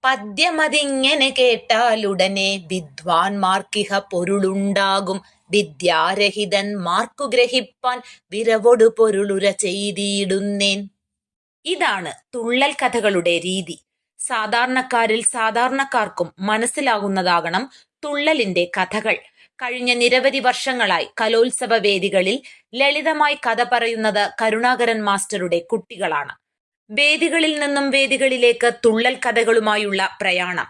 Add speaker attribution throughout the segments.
Speaker 1: പദ്യമതിങ്ങനെ കേട്ടാലുടനെ വിദ്വാൻമാർക്കിഹ പൊരുളുണ്ടാകും. വിദ്യാരഹിതന്മാർക്കു ഗ്രഹിപ്പാൻ വിരവൊടു പൊരുളുര ചെയ്തിടുന്നേൻ. ഇതാണ് തുള്ളൽ കഥകളുടെ രീതി. സാധാരണക്കാരിൽ സാധാരണക്കാർക്കും മനസ്സിലാകുന്നതാകണം തുള്ളലിന്റെ കഥകൾ. കഴിഞ്ഞ നിരവധി വർഷങ്ങളായി കലോത്സവ വേദികളിൽ ലളിതമായി കഥ പറയുന്നത് കരുണാകരൻ മാസ്റ്ററുടെ കുട്ടികളാണ്. വേദികളിൽ നിന്നും വേദികളിലേക്ക് തുള്ളൽ കഥകളുമായുള്ള പ്രയാണം.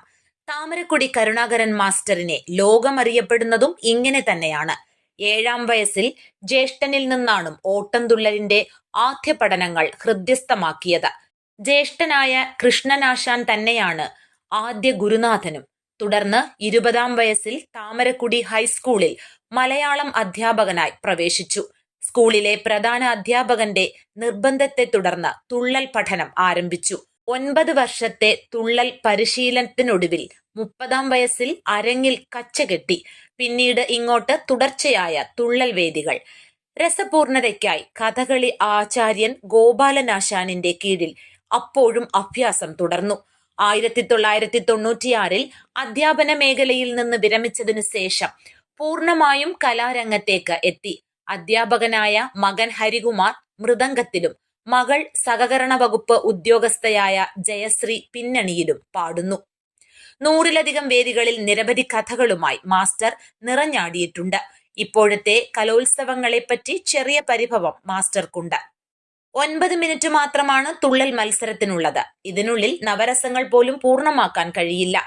Speaker 1: താമരക്കുടി കരുണാകരൻ മാസ്റ്ററിനെ ലോകമറിയപ്പെടുന്നതും ഇങ്ങനെ തന്നെയാണ്. 7-ാം വയസ്സിൽ ജ്യേഷ്ഠനിൽ നിന്നാണ് ഓട്ടംതുള്ളലിന്റെ ആദ്യ പഠനങ്ങൾ ഹൃദ്യസ്ഥമാക്കിയത്. ജ്യേഷ്ഠനായ കൃഷ്ണനാശാൻ തന്നെയാണ് ആദ്യ ഗുരുനാഥനും. തുടർന്ന് 20-ാം വയസ്സിൽ താമരക്കുടി ഹൈസ്കൂളിൽ മലയാളം അധ്യാപകനായി പ്രവേശിച്ചു. സ്കൂളിലെ പ്രധാന അധ്യാപകന്റെ നിർബന്ധത്തെ തുടർന്ന് തുള്ളൽ പഠനം ആരംഭിച്ചു. 9 വർഷത്തെ തുള്ളൽ പരിശീലനത്തിനൊടുവിൽ 30-ാം വയസ്സിൽ അരങ്ങിൽ കച്ചകെട്ടി. പിന്നീട് ഇങ്ങോട്ട് തുടർച്ചയായ തുള്ളൽ വേദികൾ. രസപൂർണതയ്ക്കായി കഥകളി ആചാര്യൻ ഗോപാലനാശാനിന്റെ കീഴിൽ അപ്പോഴും അഭ്യാസം തുടർന്നു. 1996-ൽ അധ്യാപന മേഖലയിൽ നിന്ന് വിരമിച്ചതിനു ശേഷം പൂർണമായും കലാരംഗത്തേക്ക് എത്തി. അധ്യാപകനായ മകൻ ഹരികുമാർ മൃദംഗത്തിലും മകൾ സഹകരണ വകുപ്പ് ഉദ്യോഗസ്ഥയായ ജയശ്രീ പിന്നണിയിലും പാടുന്നു. 100-ലധികം വേദികളിൽ നിരവധി കഥകളുമായി മാസ്റ്റർ നിറഞ്ഞാടിയിട്ടുണ്ട്. ഇപ്പോഴത്തെ കലോത്സവങ്ങളെപ്പറ്റി ചെറിയ പരിഭവം മാസ്റ്റർക്കുണ്ട്. 9 മിനിറ്റ് മാത്രമാണ് തുള്ളൽ മത്സരത്തിനുള്ളത്. ഇതിനുള്ളിൽ നവരസങ്ങൾ പോലും പൂർണ്ണമാക്കാൻ കഴിയില്ല.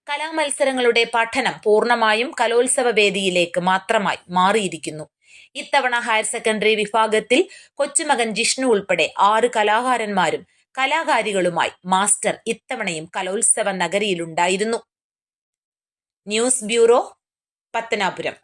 Speaker 1: കലാമത്സരങ്ങളുടെ പഠനം പൂർണ്ണമായും കലോത്സവ വേദിയിലേക്ക് മാത്രമായി മാറിയിരിക്കുന്നു. ഇത്തവണ ഹയർ സെക്കൻഡറി വിഭാഗത്തിൽ കൊച്ചുമകൻ ജിഷ്ണു ഉൾപ്പെടെ 6 കലാകാരന്മാരും കലാകാരികളുമായി മാസ്റ്റർ ഇത്തവണയും കലോത്സവ നഗരിയിലുണ്ടായിരുന്നു. News bureau, Pathanapuram.